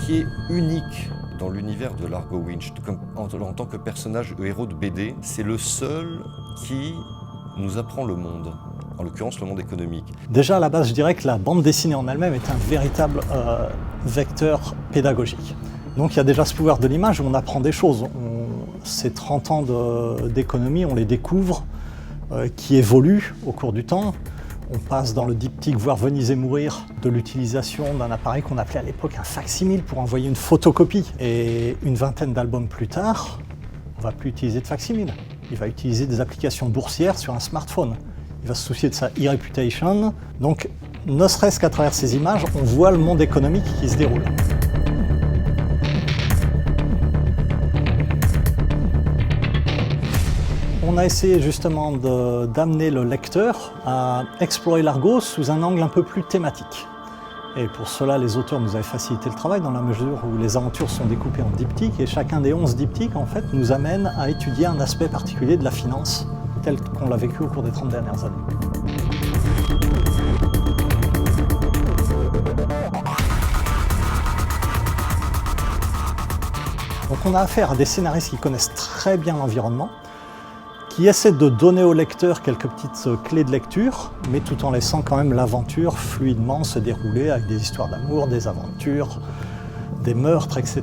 qui est unique dans l'univers de Largo Winch, en tant que personnage héros de BD, c'est le seul qui nous apprend le monde, en l'occurrence le monde économique. Déjà à la base, je dirais que la bande dessinée en elle-même est un véritable vecteur pédagogique. Donc il y a déjà ce pouvoir de l'image où on apprend des choses. Ces 30 ans d'économie, on les découvre, qui évoluent au cours du temps. On passe dans le diptyque « Voir Venise et mourir » de l'utilisation d'un appareil qu'on appelait à l'époque un facsimile pour envoyer une photocopie. Et une vingtaine d'albums plus tard, on ne va plus utiliser de facsimile. Il va utiliser des applications boursières sur un smartphone. Il va se soucier de sa e-reputation. Donc, ne serait-ce qu'à travers ces images, on voit le monde économique qui se déroule. On a essayé justement d'amener le lecteur à explorer Largo sous un angle un peu plus thématique. Et pour cela, les auteurs nous avaient facilité le travail dans la mesure où les aventures sont découpées en diptyques et chacun des 11 diptyques en fait, nous amène à étudier un aspect particulier de la finance tel qu'on l'a vécu au cours des 30 dernières années. Donc on a affaire à des scénaristes qui connaissent très bien l'environnement, qui essaie de donner au lecteur quelques petites clés de lecture, mais tout en laissant quand même l'aventure fluidement se dérouler avec des histoires d'amour, des aventures, des meurtres, etc.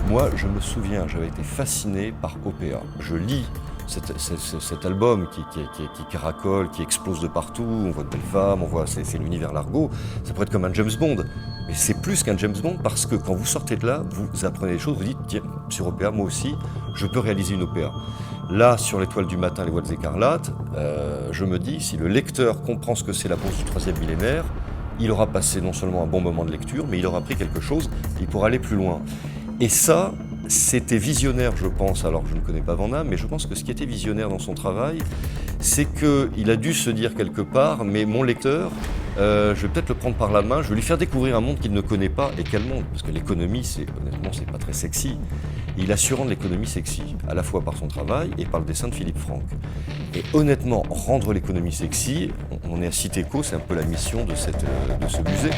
Moi, je me souviens, j'avais été fasciné par OPA. Je lis cet album qui caracole, qui explose de partout, on voit de belles femmes, c'est l'univers Largo, ça pourrait être comme un James Bond. Mais c'est plus qu'un James Bond parce que quand vous sortez de là, vous apprenez des choses, vous dites, tiens, sur OPA, moi aussi, je peux réaliser une OPA. Là, sur l'Étoile du matin, les Voiles écarlates, je me dis, si le lecteur comprend ce que c'est la bourse du 3e millénaire, il aura passé non seulement un bon moment de lecture, mais il aura appris quelque chose, il pourra aller plus loin. Et ça, c'était visionnaire, je pense, alors je ne connais pas Van Damme, mais je pense que ce qui était visionnaire dans son travail, c'est qu'il a dû se dire quelque part, mais mon lecteur, je vais peut-être le prendre par la main, je vais lui faire découvrir un monde qu'il ne connaît pas, et quel monde? Parce que l'économie, honnêtement, c'est pas très sexy. Il a su rendre l'économie sexy, à la fois par son travail et par le dessin de Philippe Franck. Et honnêtement, rendre l'économie sexy, on est à Citéco, c'est un peu la mission de ce musée.